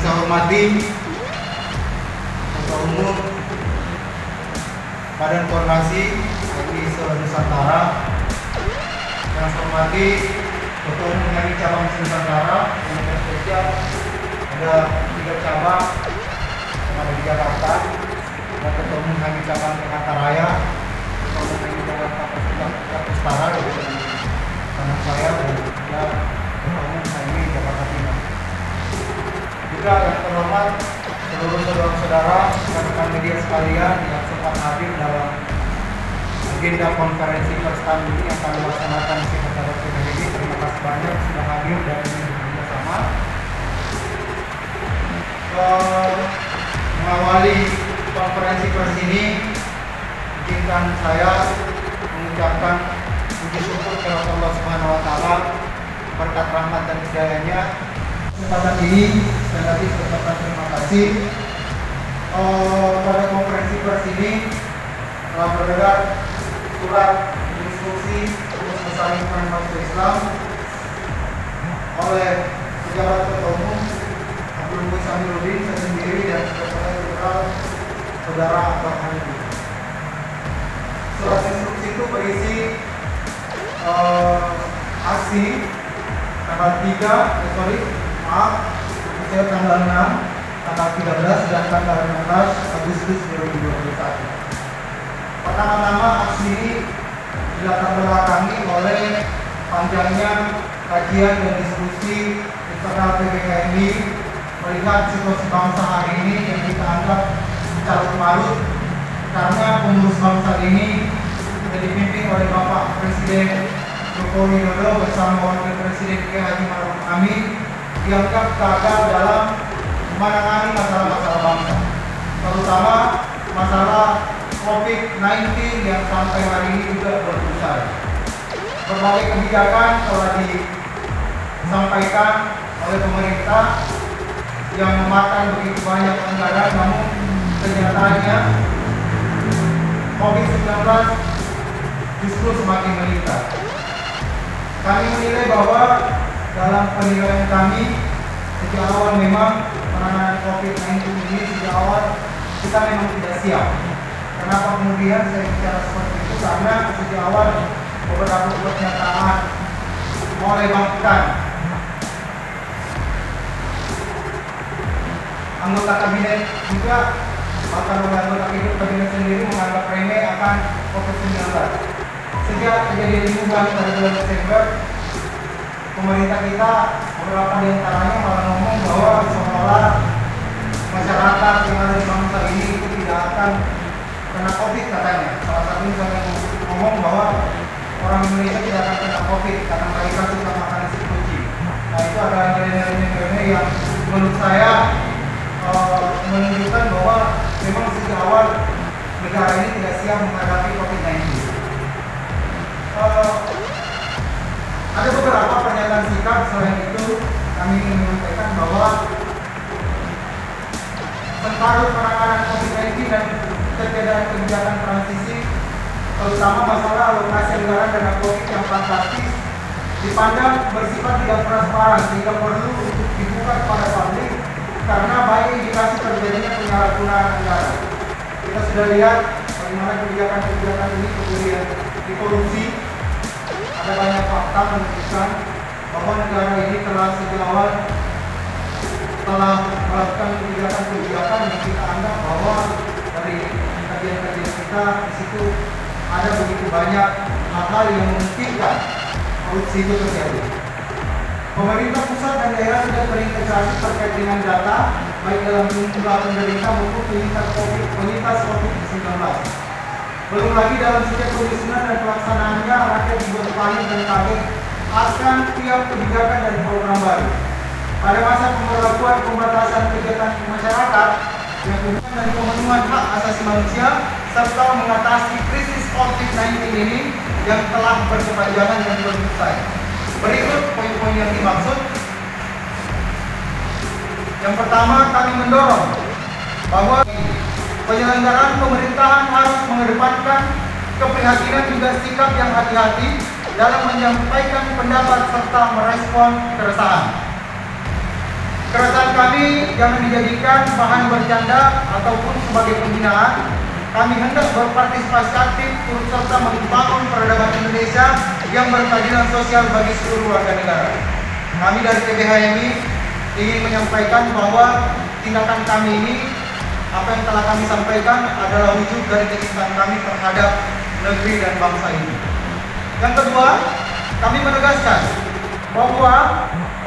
saya hormati Ketua Umum Badan Koordinasi HMI se-Nusantara, yang saya hormati Ketua Umum HMI Cabang Nusantara, yang spesial ada 3 cabang yang ada di Jakarta, dan Ketua Umum HMI Cabang Jakarta Raya, Ketua Umum HMI Jakarta Utara dari tanah saya, dan juga Ketua Umum HMI Jakarta Timur. Juga yang terhormat seluruh saudara-saudara rekan-rekan media sekalian yang sempat hadir dalam agenda konferensi pers kami yang kami laksanakan di Sekretariat PBB. Terima kasih banyak sudah hadir dan bersama. Mengawali konferensi pers ini, izinkan saya mengucapkan puji syukur kepada Allah Subhanahu wa Ta'ala, berkat rahmat dan hidayahnya. Kesempatan ini sekali lagi saya terima kasih. Pada konferensi pers ini telah beredar surat instruksi untuk bersaling masuk Islam oleh pejabat Ketua Umum Abdul Muiz Amiruddin, saya sendiri, dan Sekretaris Jenderal Saudara Akbar Hamidi. Surat instruksi itu berisi aksi tanggal 3, tanggal 6, tanggal 13, dan tanggal 16 Agustus 2021. Pertama-tama aksi ini dilatar belakangi oleh panjangnya kajian dan diskusi internal PBKMI melihat situasi bangsa hari ini yang kita anggap carut marut, karena pengurus bangsa ini yang dipimpin oleh Bapak Presiden Joko Widodo bersama Wakil Presiden Kiai Haji Ma'ruf Amin dianggap gagal dalam menangani masalah-masalah bangsa, terutama masalah COVID-19 yang sampai hari ini juga belum selesai. Berbagai kebijakan telah disampaikan oleh pemerintah yang memakan begitu banyak anggaran, namun kenyataannya COVID-19 justru semakin meningkat. Kami menilai bahwa dalam penilaian kami sejak awal memang penanganan COVID-19 ini sejak awal kita memang tidak siap. Kenapa kemudian saya bicara seperti itu? Karena sejak awal beberapa pernyataan mulai bahkan anggota kabinet juga, bahkan oleh anggota kabinet sendiri menganggap remeh akan COVID-19. Sejak kejadian ini pada bulan Desember, pemerintah kita beberapa di antaranya malah ngomong bahwa seolah masyarakat yang ada di bangsa ini itu tidak akan kena COVID katanya. Salah satu misalnya ngomong bahwa orang Indonesia tidak akan kena COVID karena mereka suka makan nasi kucing. Nah, itu adalah nilai-nilai yang menurut saya menunjukkan bahwa memang sejak awal negara ini tidak siap menghadapi COVID-19. Ada beberapa pernyataan sikap. Selain itu kami ingin menyampaikan bahwa tentang penanganan COVID-19 dan ketiadaan kebijakan transisi, terutama masalah alokasi anggaran dana COVID yang fantastis, dipandang bersifat tidak transparan sehingga perlu untuk dibuka kepada publik karena banyak indikasi terjadinya penyalahgunaan anggaran. Kita sudah lihat bagaimana kebijakan-kebijakan ini kemudian dikorupsi. Ada banyak fakta menunjukkan bahwa negara ini telah sejak awal telah melakukan kebijakan-kebijakan yang kita anggap bahwa dari kajian-kajian kita di situ ada begitu banyak hal-hal yang memungkinkan korupsi itu terjadi. Pemerintah pusat dan daerah sudah berintegrasi terkait dengan data baik dalam jumlah penderita maupun penyintas COVID-19. Belum lagi dalam setiap penyusunan dan pelaksanaannya rakyat dibuat panik dan kaget akan tiap kebijakan dan program baru. Pada masa pemberlakuan pembatasan kegiatan masyarakat yang berhubungan dengan pemenuhan hak asasi manusia serta mengatasi krisis COVID-19 ini yang telah berkepanjangan dan belum selesai. Berikut poin-poin yang dimaksud. Yang pertama, kami mendorong bahwa penyelenggaraan pemerintahan harus mengedepankan keprihatinan juga sikap yang hati-hati dalam menyampaikan pendapat serta merespon keresahan. Keresahan kami jangan dijadikan bahan bercanda ataupun sebagai penghinaan. Kami hendak berpartisipasi aktif turut serta membangun peradaban Indonesia yang berkeadilan sosial bagi seluruh warga negara. Kami dari PBHMI ingin menyampaikan bahwa tindakan kami ini, apa yang telah kami sampaikan adalah wujud dari kecintaan kami terhadap negeri dan bangsa ini. Yang kedua, kami menegaskan bahwa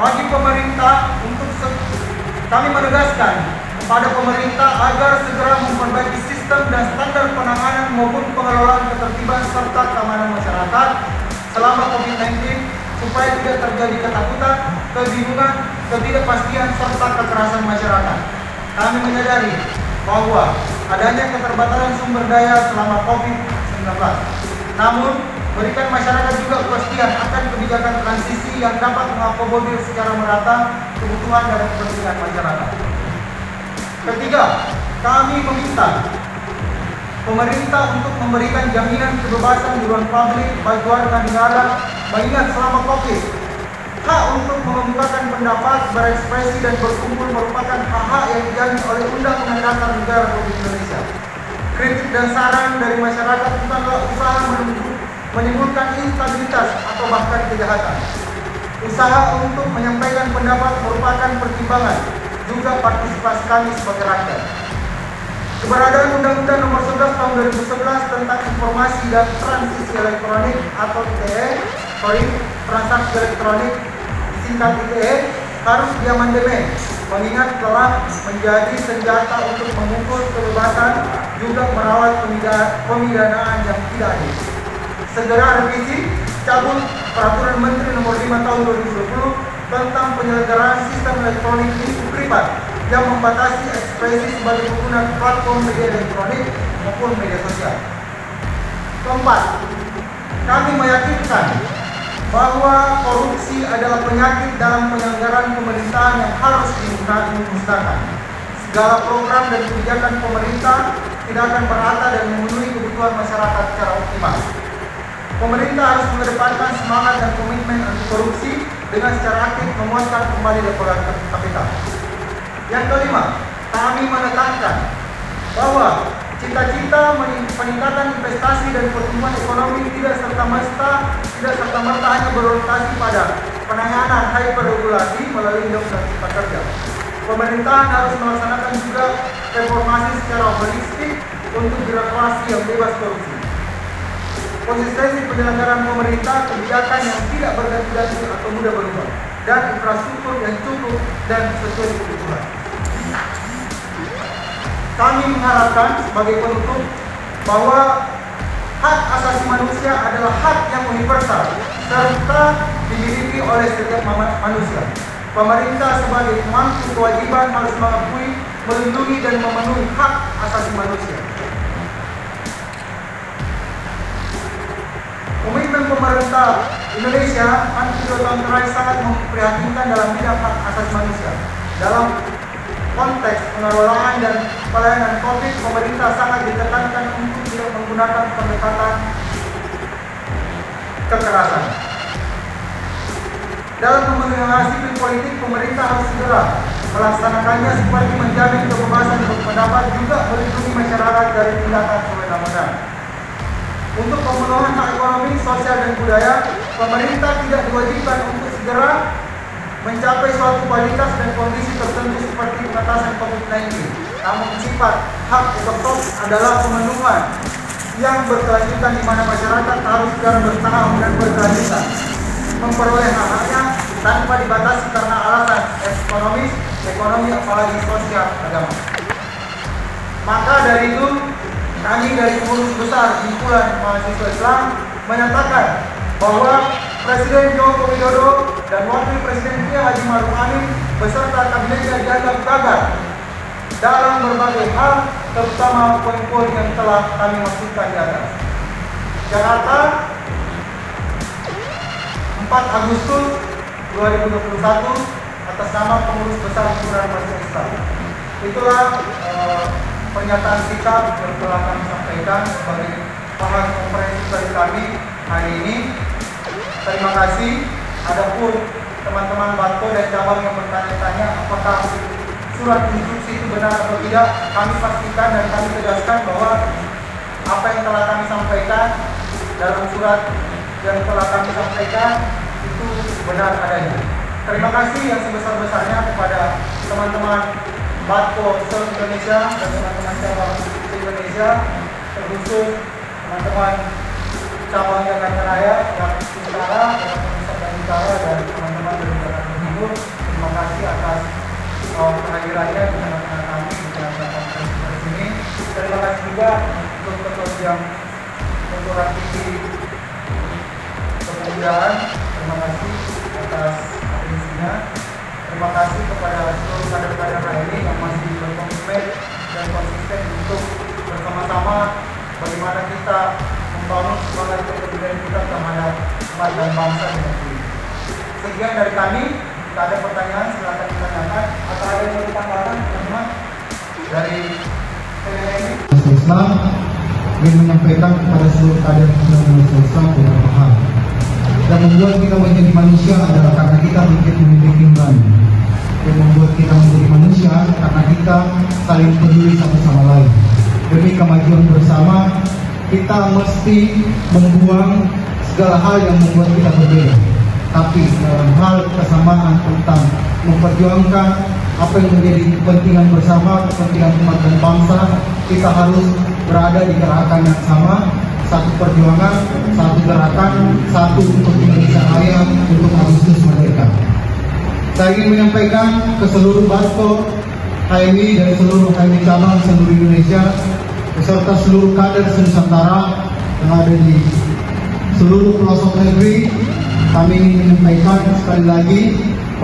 bagi pemerintah kami menegaskan kepada pemerintah agar segera memperbaiki sistem dan standar penanganan maupun pengelolaan ketertiban serta keamanan masyarakat selama COVID-19 supaya tidak terjadi ketakutan, kebingungan, ketidakpastian serta kekerasan masyarakat. Kami menyadari bahwa adanya keterbatasan sumber daya selama COVID-19. Namun, berikan masyarakat juga kepastian akan kebijakan transisi yang dapat mengakomodir secara merata kebutuhan dan kepentingan masyarakat. Ketiga, kami meminta pemerintah untuk memberikan jaminan kebebasan di ruang publik bagi warga negara, mengingat selama COVID, hak untuk mengemukakan pendapat, berekspresi dan berkumpul merupakan hak-hak yang dijamin oleh Undang-Undang Dasar Negara Republik Indonesia. Kritik dan saran dari masyarakat bukanlah usaha menimbulkan instabilitas atau bahkan kejahatan. Usaha untuk menyampaikan pendapat merupakan pertimbangan juga partisipasi kami sebagai rakyat. Keberadaan Undang-Undang Nomor 11 Tahun 2011 tentang Informasi dan Transisi Elektronik atau ITE, transaksi elektronik disingkat ITE, harus diamandemen, mengingat telah menjadi senjata untuk memukul kebebasan juga merawat pemidanaan yang tidak adil. Segera revisi, cabut Peraturan Menteri Nomor 5 Tahun 2020 tentang penyelenggaraan sistem elektronik privat yang membatasi ekspresi sebagai pengguna platform media elektronik maupun media sosial. Keempat, kami meyakinkan bahwa korupsi adalah penyakit dalam penyelenggaraan pemerintahan yang harus dimusnahkan. Segala program dan kebijakan pemerintah tidak akan merata dan memenuhi kebutuhan masyarakat secara optimal. Pemerintah harus mengedepankan semangat dan komitmen anti korupsi dengan secara aktif menguatkan kembali laporan KPK. Yang kelima, kami menekankan bahwa cita-cita peningkatan investasi dan pertumbuhan ekonomi tidak serta-merta hanya berorientasi pada penanganan hyperregulasi melalui Undang-Undang Cipta Kerja. Pemerintahan harus melaksanakan juga reformasi secara holistik untuk birokrasi yang bebas korupsi. Konsistensi penyelenggaraan pemerintah, kebijakan yang tidak berganti-ganti atau mudah berubah, dan infrastruktur yang cukup dan sesuai kebutuhan. Kami mengharapkan sebagai penutup bahwa hak asasi manusia adalah hak yang universal serta dimiliki oleh setiap manusia. Pemerintah sebagai pemangku kewajiban harus mengakui, melindungi dan memenuhi hak asasi manusia. Komitmen pemerintah Indonesia dua tahun terakhir sangat memprihatinkan dalam bidang hak asasi manusia. Dalam konteks pengelolaan dan pelayanan COVID, pemerintah sangat ditekankan untuk tidak menggunakan pendekatan kekerasan. Dalam memenuhi sipil politik, pemerintah harus segera melaksanakannya seperti menjamin kebebasan berpendapat, juga melindungi masyarakat dari tindakan sewenang-wenang. Untuk pemenuhan hak ekonomi, sosial, dan budaya, pemerintah tidak diwajibkan untuk segera mencapai suatu kualitas dan kondisi tertentu seperti pengatasan COVID-19. Namun sifat hak pokok adalah pemenuhan yang berkelanjutan di mana masyarakat harus segera bertahap dan berkelanjutan memperoleh hak-haknya tanpa dibatasi karena alasan ekonomi apalagi sosial agama. Maka dari itu, kami dari Pengurus Besar Himpunan Mahasiswa Islam menyatakan bahwa Presiden Joko Widodo dan Wakil Presiden Kiai Haji Ma'ruf Amin beserta kabinetnya dianggap gagal dalam berbagai hal, terutama poin-poin yang telah kami maksudkan di atas. Jakarta, 4 Agustus 2021, atas nama Pengurus Besar Himpunan Mahasiswa Islam. Itulah pernyataan sikap yang telah kami sampaikan sebagai bahan konferensi dari kami hari ini. Terima kasih. Adapun teman-teman Batko dan cabang yang bertanya-tanya apakah surat instruksi itu benar atau tidak, kami pastikan dan kami tegaskan bahwa apa yang telah kami sampaikan dalam surat yang telah kami sampaikan itu benar adanya. Terima kasih yang sebesar-besarnya kepada teman-teman Batko se-Indonesia dan teman-teman cabang se-Indonesia, terkhusus teman-teman cabang Jakarta Raya, Jakarta Utara, Jakarta Utara, dan teman-teman dari Jakarta Timur. Terima kasih atas kehadirannya di tengah-tengah kami di tengah-tengah konferensi ini. Terima kasih juga untuk ketua yang untuk aktivitas kepemudaan. Terima kasih atas atensinya. Terima kasih kepada seluruh kader-kader lainnya yang masih berkomitmen dan konsisten untuk bersama-sama bagaimana kita membangun semangat kepedulian kita terhadap umat dan bangsa di negeri. Sekian dari kami. Jika ada pertanyaan silakan ditanyakan atau ada yang mau ditambahkan teman-teman dari TNI. Islam ingin menyampaikan kepada seluruh kader Islam beberapa hal. Yang membuat kita menjadi manusia adalah karena kita memiliki iman. Yang membuat kita menjadi manusia karena kita saling peduli satu sama lain. Demi kemajuan bersama, kita mesti membuang segala hal yang membuat kita berbeda. Tapi dalam hal kesamaan tentang memperjuangkan apa yang menjadi kepentingan bersama, kepentingan umat dan bangsa, kita harus berada di gerakan yang sama, satu perjuangan, satu gerakan, satu untuk Indonesia Raya, untuk Agustus Merdeka. Saya ingin menyampaikan ke seluruh Batko, HMI dan seluruh HMI cabang seluruh Indonesia, beserta seluruh kader Nusantara yang ada di seluruh pelosok negeri. Kami ingin menyampaikan sekali lagi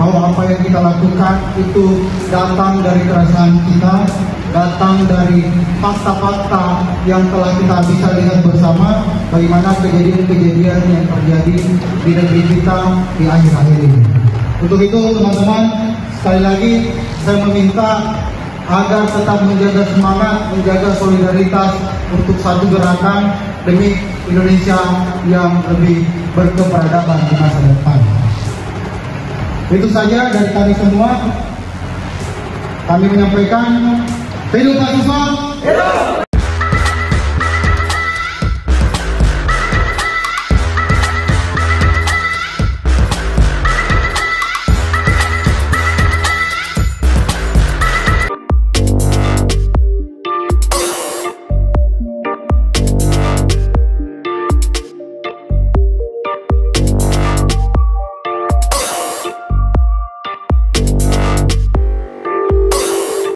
bahwa apa yang kita lakukan itu datang dari keresahan kita, datang dari fakta-fakta yang telah kita bisa lihat bersama bagaimana kejadian-kejadian yang terjadi di negeri kita di akhir-akhir ini. Untuk itu teman-teman, sekali lagi saya meminta agar tetap menjaga semangat, menjaga solidaritas untuk satu gerakan demi Indonesia yang lebih berkeperadaban di masa depan. Itu saja dari kami semua. Kami menyampaikan hidup mahasiswa.